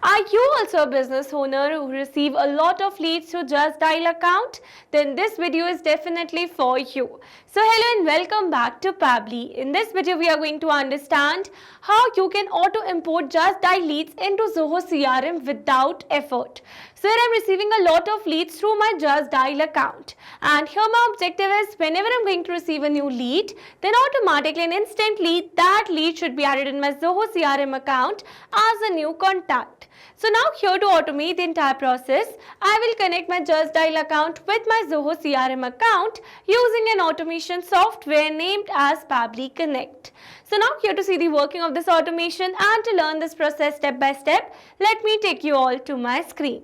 Are you also a business owner who receive a lot of leads through Justdial account? Then this video is definitely for you. So hello and welcome back to Pabbly. In this video we are going to understand how you can auto import Justdial leads into Zoho CRM without effort. So here I am receiving a lot of leads through my Justdial account, and here my objective is whenever I am going to receive a new lead, then automatically and instantly that lead should be added in my Zoho CRM account as a new contact. So now here to automate the entire process, I will connect my Justdial account with my Zoho CRM account using an automation software named as Pabbly Connect. So now here to see the working of this automation and to learn this process step by step, let me take you all to my screen.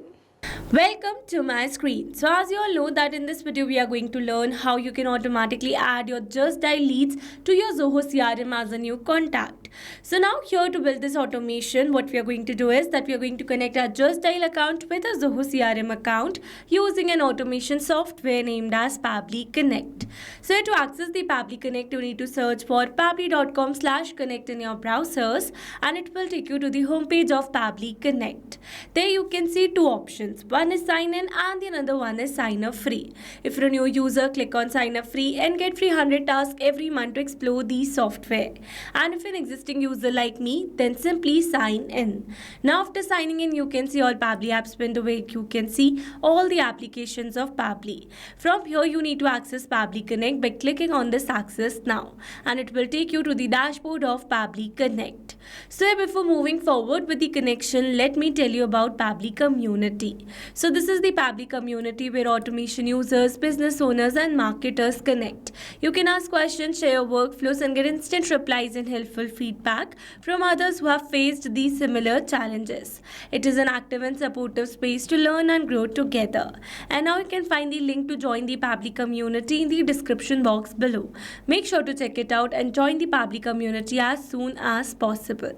Welcome to my screen. So as you all know that in this video we are going to learn how you can automatically add your Justdial leads to your Zoho CRM as a new contact. So now here to build this automation, what we are going to do is that we are going to connect our Justdial account with a Zoho CRM account using an automation software named as Pabbly Connect. So to access the Pabbly Connect, you need to search for pabbly.com/connect in your browsers, and it will take you to the homepage of Pabbly Connect. There you can see two options. One is sign in and the another one is sign up free. If you're a new user, click on sign up free and get free 100 tasks every month to explore the software. And if an existing user like me, then simply sign in. Now after signing in, you can see all Pabbly apps window where you can see all the applications of Pabbly. From here, you need to access Pabbly Connect by clicking on this access now, and it will take you to the dashboard of Pabbly Connect. So before moving forward with the connection, let me tell you about Pabbly Community. So this is the Pabbly community where automation users, business owners and marketers connect. You can ask questions, share your workflows and get instant replies and helpful feedback from others who have faced these similar challenges. It is an active and supportive space to learn and grow together. And now you can find the link to join the Pabbly community in the description box below. Make sure to check it out and join the Pabbly community as soon as possible.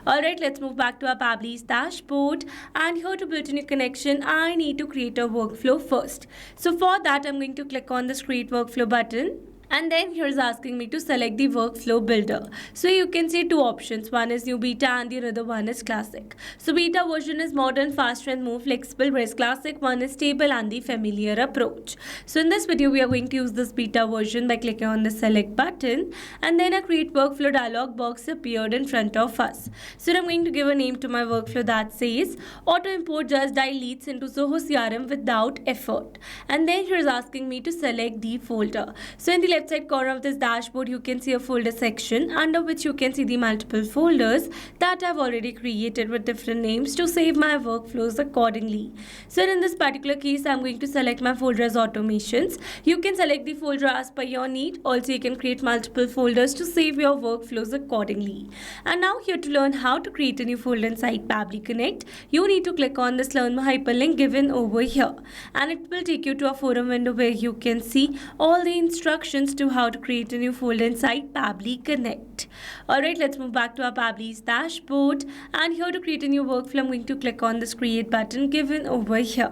Alright, let's move back to our Pabbly's dashboard, and here to build a new connection, I need to create a workflow first. So for that, I'm going to click on this create workflow button. And then here's asking me to select the workflow builder. So you can see two options. One is new beta and the other one is classic. So beta version is modern, faster and more flexible, whereas classic one is stable and the familiar approach. So in this video, we are going to use this beta version by clicking on the select button, and then a create workflow dialog box appeared in front of us. So I'm going to give a name to my workflow that says auto import Justdial leads into Zoho CRM without effort. And then here's asking me to select the folder. So in the left side corner of this dashboard, you can see a folder section under which you can see the multiple folders that I've already created with different names to save my workflows accordingly. So in this particular case, I'm going to select my folder as automations. You can select the folder as per your need. Also, you can create multiple folders to save your workflows accordingly. And now here to learn how to create a new folder inside Pabbly Connect, you need to click on this learn more hyperlink given over here, and it will take you to a forum window where you can see all the instructions to how to create a new folder inside Pabbly Connect. Alright, let's move back to our Pabbly's dashboard, and here to create a new workflow, I'm going to click on this create button given over here.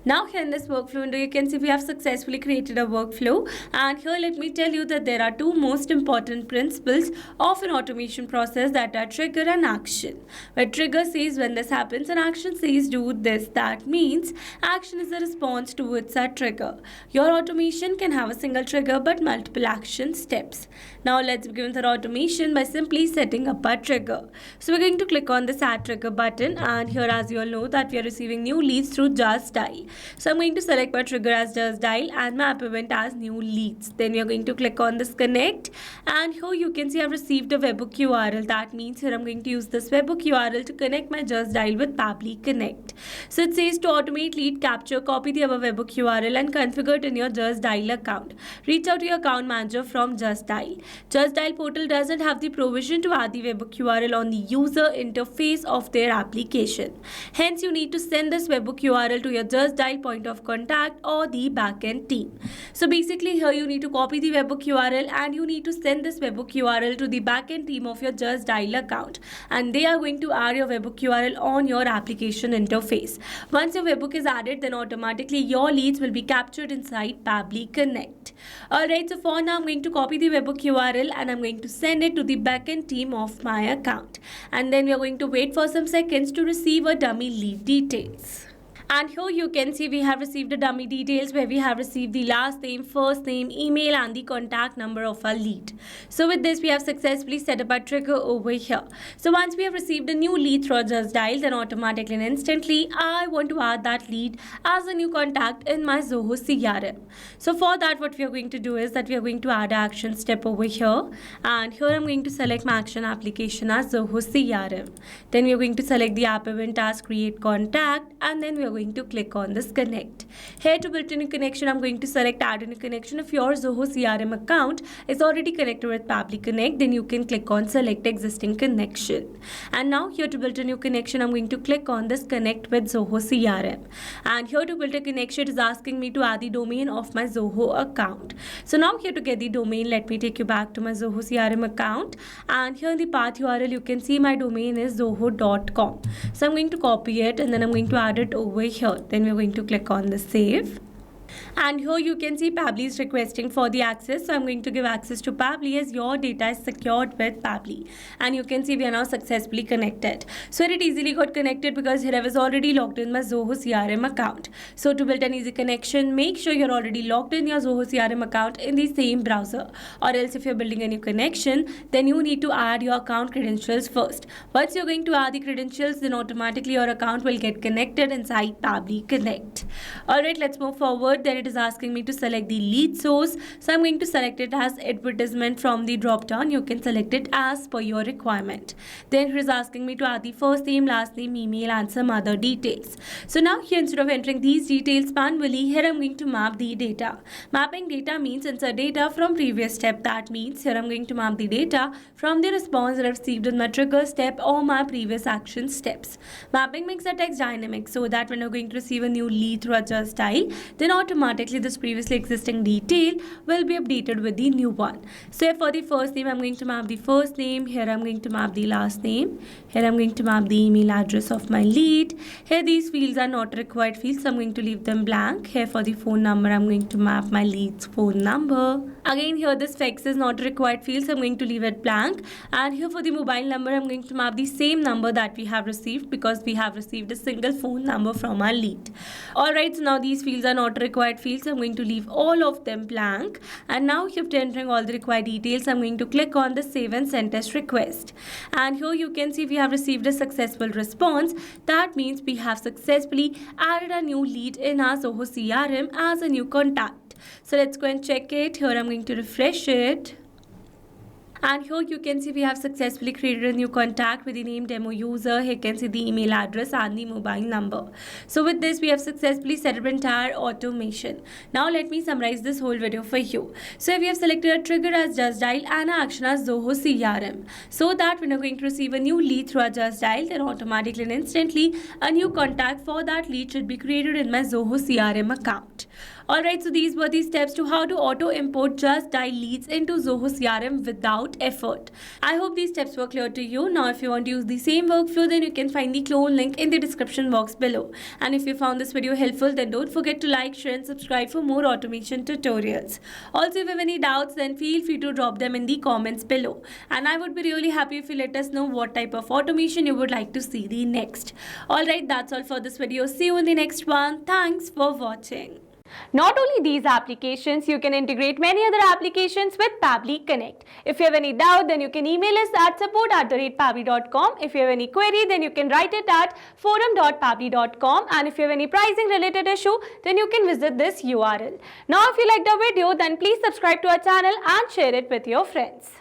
Now here in this workflow window, you can see we have successfully created a workflow, and here let me tell you that there are two most important principles of an automation process, that are trigger and action. Where trigger says when this happens and action says do this. That means action is a response towards a trigger. Your automation can have a single trigger but multiple action steps. Now let's begin with our automation by simply setting up a trigger. So we're going to click on this add trigger button, and here as you all know that we are receiving new leads through Justdial. So I'm going to select my trigger as Justdial and my app event as new leads. Then we are going to click on this connect, and here you can see I've received a webhook URL. That means here I'm going to use this webhook URL to connect my Justdial with Pabbly Connect. So it says to automate lead capture, copy the above webhook URL and configure it in your Justdial account. Reach out to your account manager from Justdial. Justdial portal doesn't have the provision to add the webhook URL on the user interface of their application. Hence, you need to send this webhook URL to your Justdial Justdial point of contact or the backend team. So basically here you need to copy the webhook URL and you need to send this webhook URL to the backend team of your Justdial account, and they are going to add your webhook URL on your application interface. Once your webhook is added, then automatically your leads will be captured inside Pabbly Connect. Alright, so for now I'm going to copy the webhook URL and I'm going to send it to the backend team of my account, and then we are going to wait for some seconds to receive a dummy lead details. And here you can see we have received the dummy details where we have received the last name, first name, email and the contact number of our lead. So with this we have successfully set up a trigger over here. So once we have received a new lead through Justdial, then automatically and instantly I want to add that lead as a new contact in my Zoho CRM. So for that what we are going to do is that we are going to add an action step over here, and here I'm going to select my action application as Zoho CRM. Then we are going to select the app event as create contact, and then we are going to click on this connect. Here to build a new connection, I'm going to select add a new connection. If your Zoho CRM account is already connected with Pabbly Connect, then you can click on select existing connection. And now here to build a new connection, I'm going to click on this connect with Zoho CRM. And here to build a connection, it is asking me to add the domain of my Zoho account. So now here to get the domain, let me take you back to my Zoho CRM account, and here in the path URL you can see my domain is zoho.com. So I'm going to copy it and then I'm going to add it over here. Then we're going to click on the save. And here you can see Pabbly is requesting for the access. So I'm going to give access to Pabbly as your data is secured with Pabbly. And you can see we are now successfully connected. So it easily got connected because here I was already logged in my Zoho CRM account. So to build an easy connection, make sure you're already logged in your Zoho CRM account in the same browser. Or else if you're building a new connection, then you need to add your account credentials first. Once you're going to add the credentials, then automatically your account will get connected inside Pabbly Connect. Alright, let's move forward. Then it is asking me to select the lead source. So I'm going to select it as advertisement from the drop down. You can select it as per your requirement. Then it is asking me to add the first name, last name, email and some other details. So now here instead of entering these details manually, here I'm going to map the data. Mapping data means insert data from previous step. That means here I'm going to map the data from the response that I've received in my trigger step or my previous action steps. Mapping makes the text dynamic so that when you're going to receive a new lead through a Justdial, then automatically this previously existing detail will be updated with the new one. So for the first name, I'm going to map the first name. Here I'm going to map the last name. Here I'm going to map the email address of my lead. Here these fields are not required fields, so I'm going to leave them blank. Here for the phone number, I'm going to map my lead's phone number. Again here this FX is not required field, so I'm going to leave it blank. And here for the mobile number, I'm going to map the same number that we have received because we have received a single phone number from our lead. Alright, so now these fields are not required fields, so I'm going to leave all of them blank. And now after entering all the required details, I'm going to click on the save and send test request. And here you can see we have received a successful response. That means we have successfully added a new lead in our Zoho CRM as a new contact. So let's go and check it. Here I'm going to refresh it. And here you can see we have successfully created a new contact with the name demo user. Here you can see the email address and the mobile number. So with this we have successfully set up entire automation. Now let me summarize this whole video for you. So we have selected a trigger as Justdial and an action as Zoho CRM. So that when you're going to receive a new lead through a Justdial, then automatically and instantly a new contact for that lead should be created in my Zoho CRM account. Alright, so these were the steps to how to auto import Justdial leads into Zoho CRM without effort. I hope these steps were clear to you. Now if you want to use the same workflow, then you can find the clone link in the description box below. And if you found this video helpful, then don't forget to like, share and subscribe for more automation tutorials. Also, if you have any doubts, then feel free to drop them in the comments below. And I would be really happy if you let us know what type of automation you would like to see the next. Alright, that's all for this video. See you in the next one. Thanks for watching. Not only these applications, you can integrate many other applications with Pabbly Connect. If you have any doubt, then you can email us at support@pabbly.com. If you have any query, then you can write it at forum.pabbly.com. And if you have any pricing related issue, then you can visit this URL. Now, if you liked our video, then please subscribe to our channel and share it with your friends.